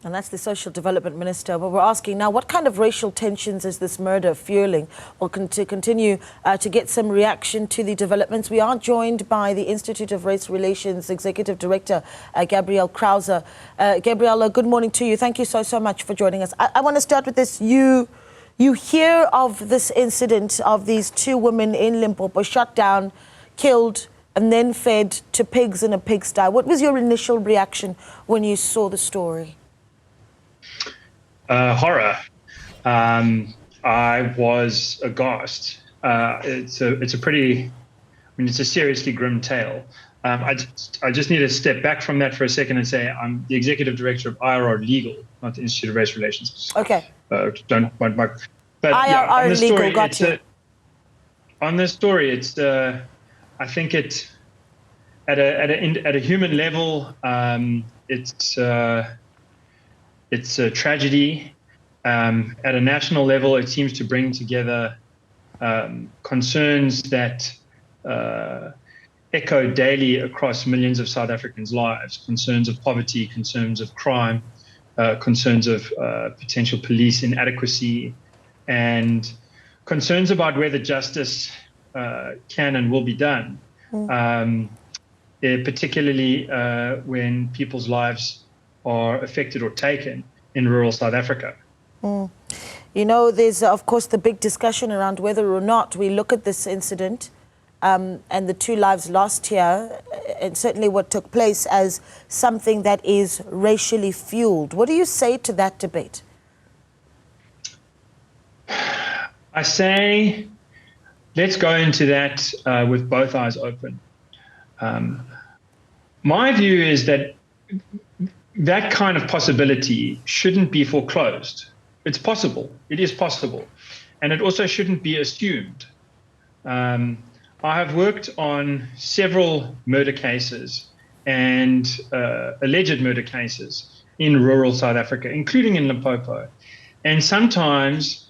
And that's the Social Development Minister. But we're asking now, what kind of racial tensions is this murder fueling? Or to continue to get some reaction to the developments, we are joined by the Institute of Race Relations Executive Director, Gabriel Crouse. Gabriel, good morning to you. Thank you so much for joining us. I want to start with this. You hear of this incident of these two women in Limpopo shot down, killed, and then fed to pigs in a pigsty. What was your initial reaction when you saw the story? Horror. I was aghast. It's a pretty, it's a seriously grim tale. I just need to step back from that for a second and say I'm the Executive Director of IRR Legal, not the Institute of Race Relations. Okay. But IRR yeah, on the Legal, story, got you. On this story, it's I think it at a human level, it's a tragedy. At a national level, it seems to bring together concerns that echo daily across millions of South Africans' lives, concerns of poverty, concerns of crime, concerns of potential police inadequacy, and concerns about whether justice can and will be done, particularly when people's lives are affected or taken in rural South Africa. You know, there's, of course, the big discussion around whether or not we look at this incident and the two lives lost here, and certainly what took place, as something that is racially fueled. What do you say to that debate? I say, let's go into that with both eyes open. My view is that that kind of possibility shouldn't be foreclosed. It's possible. It is possible. And it also shouldn't be assumed. I have worked on several murder cases and alleged murder cases in rural South Africa, including in Limpopo. And sometimes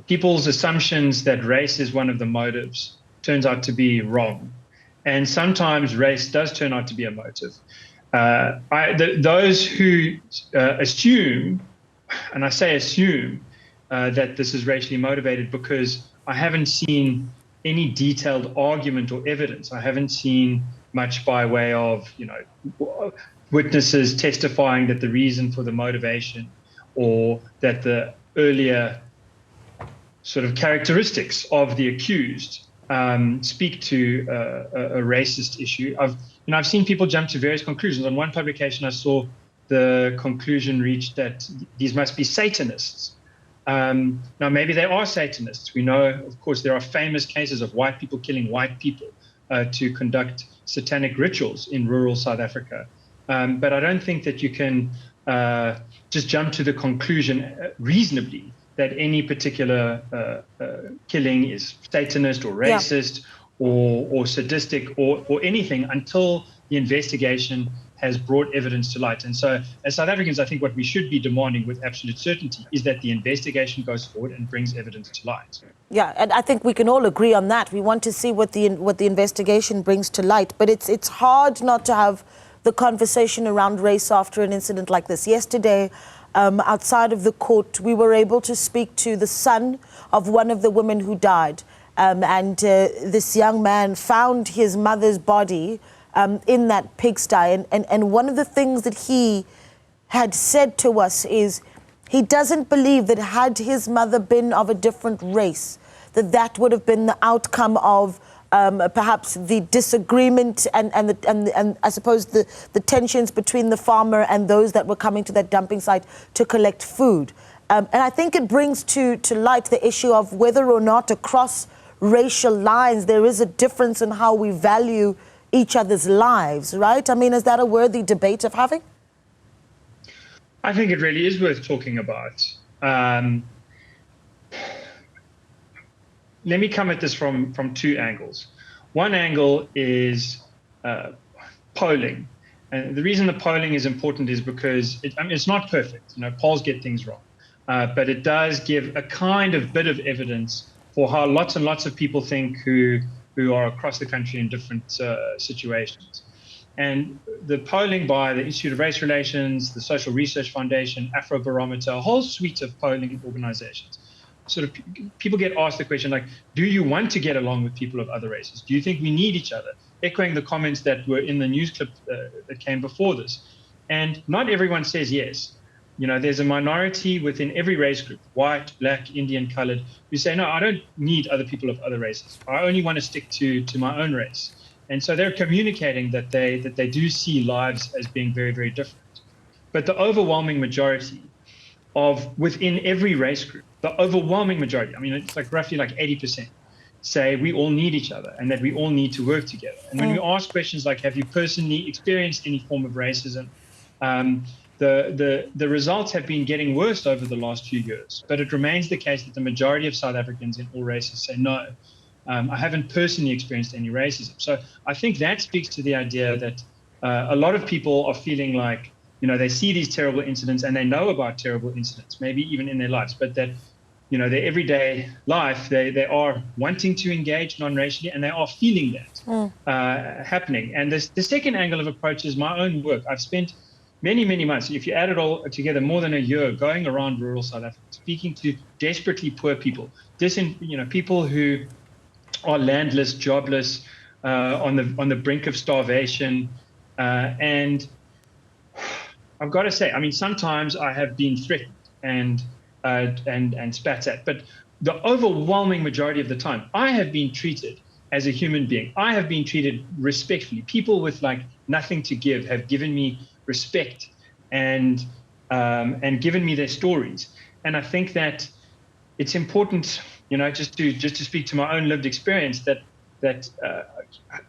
people's assumptions that race is one of the motives turns out to be wrong. And sometimes race does turn out to be a motive. Those who assume, and I say assume, that this is racially motivated, because I haven't seen any detailed argument or evidence. I haven't seen much by way of, witnesses testifying that the reason for the motivation, or that the earlier sort of characteristics of the accused speak to a racist issue. I've seen people jump to various conclusions. On one publication, I saw the conclusion reached that these must be Satanists. Now, maybe they are Satanists. We know, of course, there are famous cases of white people killing white people to conduct satanic rituals in rural South Africa. But I don't think that you can just jump to the conclusion reasonably that any particular killing is Satanist or racist or sadistic or anything until the investigation has brought evidence to light. And so as South Africans, I think what we should be demanding with absolute certainty is that the investigation goes forward and brings evidence to light. Yeah, and I think we can all agree on that. We want to see what the investigation brings to light. But it's hard not to have the conversation around race after an incident like this. Yesterday, outside of the court, we were able to speak to the son of one of the women who died. And this young man found his mother's body in that pigsty. And one of the things that he had said to us is he doesn't believe that had his mother been of a different race, that would have been the outcome of perhaps the disagreement and I suppose the tensions between the farmer and those that were coming to that dumping site to collect food. And I think it brings to light the issue of whether or not across racial lines there is a difference in how we value each other's lives, right? I mean, is that a worthy debate of having? I think it really is worth talking about. Let me come at this from two angles. One angle is polling. And the reason the polling is important is because it's not perfect. Polls get things wrong. But it does give a kind of bit of evidence for how lots and lots of people think who are across the country in different situations. And the polling by the Institute of Race Relations, the Social Research Foundation, Afrobarometer, a whole suite of polling organizations, sort of people get asked the question like, do you want to get along with people of other races? Do you think we need each other? Echoing the comments that were in the news clip that came before this. And not everyone says yes. You know, there's a minority within every race group, white, black, Indian, colored, who say, no, I don't need other people of other races. I only want to stick to my own race. And so they're communicating that they do see lives as being very, very different. But the overwhelming majority of within every race group, the overwhelming majority, I mean, it's like roughly like 80%, say we all need each other and that we all need to work together. And when we ask questions like, have you personally experienced any form of racism? The results have been getting worse over the last few years, but it remains the case that the majority of South Africans in all races say no. I haven't personally experienced any racism. So I think that speaks to the idea that a lot of people are feeling like, you know, they see these terrible incidents and they know about terrible incidents, maybe even in their lives, but that, you know, their everyday life, they are wanting to engage non-racially and they are feeling that happening. And the second angle of approach is my own work. I've spent many, many months, if you add it all together, more than a year, going around rural South Africa, speaking to desperately poor people, people who are landless, jobless, on the brink of starvation. And I've got to say, I mean, sometimes I have been threatened and spat at, but the overwhelming majority of the time, I have been treated as a human being. I have been treated respectfully. People with like nothing to give have given me respect and given me their stories. And I think that it's important, you know, just to speak to my own lived experience, that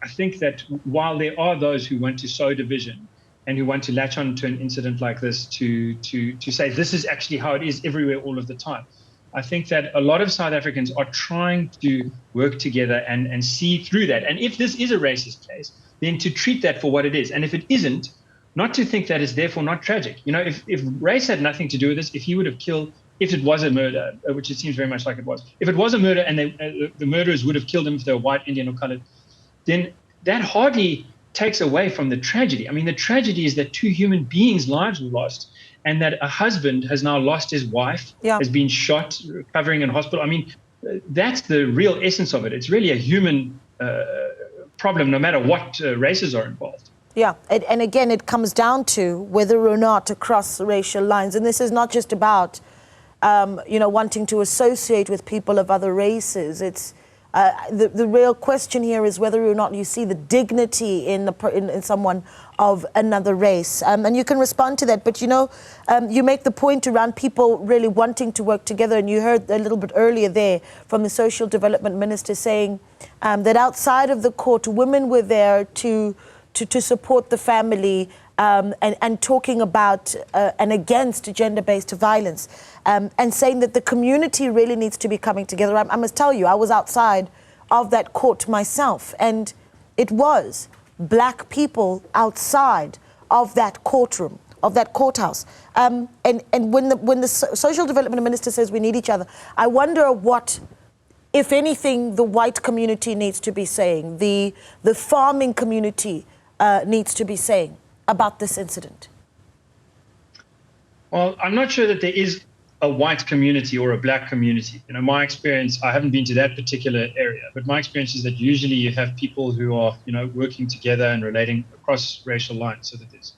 I think that while there are those who want to sow division and who want to latch on to an incident like this to say this is actually how it is everywhere all of the time, I think that a lot of South Africans are trying to work together and see through that. And if this is a racist case, then to treat that for what it is. And if it isn't, not to think that it's therefore not tragic. You know, if race had nothing to do with this, if he would have killed, if it was a murder, which it seems very much like it was, if it was a murder and the murderers would have killed him if they were white, Indian, or colored, then that hardly takes away from the tragedy. I mean, the tragedy is that two human beings' lives were lost and that a husband has now lost his wife, has been shot, recovering in hospital. I mean, that's the real essence of it. It's really a human problem, no matter what races are involved. Yeah, and again, it comes down to whether or not across racial lines, and this is not just about, wanting to associate with people of other races. It's the real question here is whether or not you see the dignity in someone of another race. And you can respond to that, but you make the point around people really wanting to work together, and you heard a little bit earlier there from the Social Development Minister saying that outside of the court, women were there to support the family and talking about and against gender-based violence, and saying that the community really needs to be coming together. I must tell you, I was outside of that court myself, and it was black people outside of that courtroom, of that courthouse. And when the Social Development Minister says we need each other, I wonder what, if anything, the white community needs to be saying, the farming community needs to be saying about this incident? Well, I'm not sure that there is a white community or a black community. My experience, I haven't been to that particular area, but my experience is that usually you have people who are, working together and relating across racial lines, so that there's,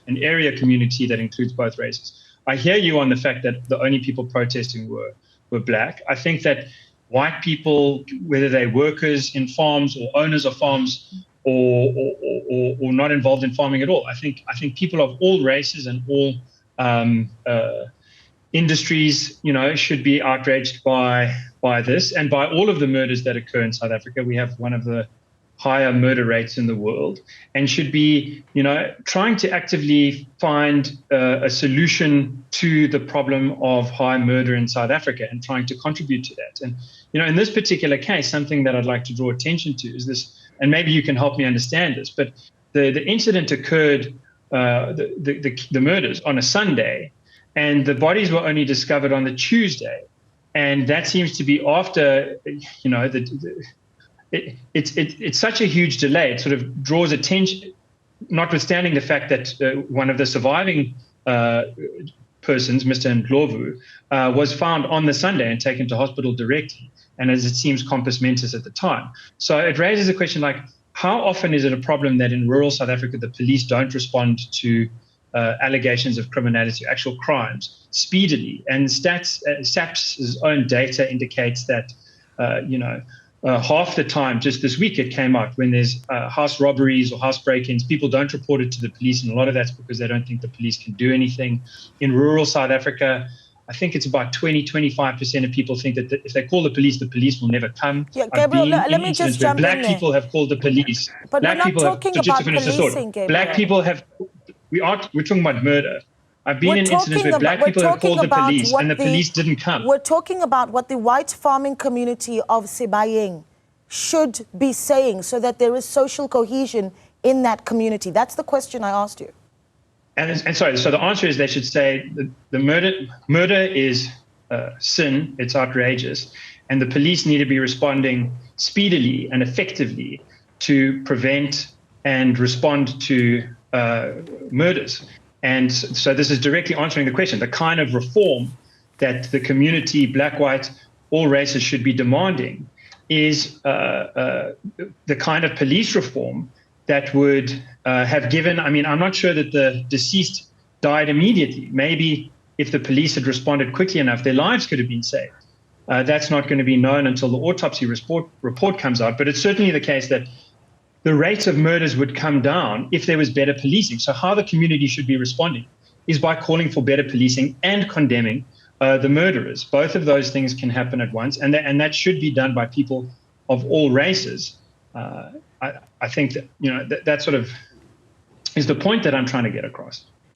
an area community that includes both races. I hear you on the fact that the only people protesting were black. I think that white people, whether they're workers in farms or owners of farms, or not involved in farming at all. I think people of all races and all industries, should be outraged by this and by all of the murders that occur in South Africa. We have one of the higher murder rates in the world, and should be, trying to actively find a solution to the problem of high murder in South Africa and trying to contribute to that. And, in this particular case, something that I'd like to draw attention to is this, and maybe you can help me understand this, but the incident occurred, the murders on a Sunday, and the bodies were only discovered on the Tuesday. And that seems to be after, it's such a huge delay. It sort of draws attention. notwithstanding the fact that one of the surviving persons, Mr. Ndlovu, was found on the Sunday and taken to hospital directly, and as it seems, compos mentis at the time. So it raises a question like, how often is it a problem that in rural South Africa the police don't respond to allegations of criminality, actual crimes, speedily? And SAP's own data indicates that, half the time, just this week it came out, when there's house robberies or house break-ins, people don't report it to the police, and a lot of that's because they don't think the police can do anything. In rural South Africa, I think it's about 25% of people think that if they call the police will never come. Yeah, Gabriel, let me just jump in there. Black people have called the police. But we're not talking about policing, Gabriel. Black people have, we're talking about murder. I've been in incidents where black people have called the police and the police didn't come. We're talking about what the white farming community of Sibayeng should be saying so that there is social cohesion in that community. That's the question I asked you. And sorry, so the answer is they should say the murder is sin, it's outrageous, and the police need to be responding speedily and effectively to prevent and respond to murders. And so this is directly answering the question. The kind of reform that the community, black, white, all races should be demanding is the kind of police reform that would have given, I mean, I'm not sure that the deceased died immediately. Maybe if the police had responded quickly enough, their lives could have been saved. That's not going to be known until the autopsy report comes out. But it's certainly the case that the rates of murders would come down if there was better policing. So how the community should be responding is by calling for better policing and condemning the murderers. Both of those things can happen at once, and that should be done by people of all races. I think that, that sort of is the point that I'm trying to get across.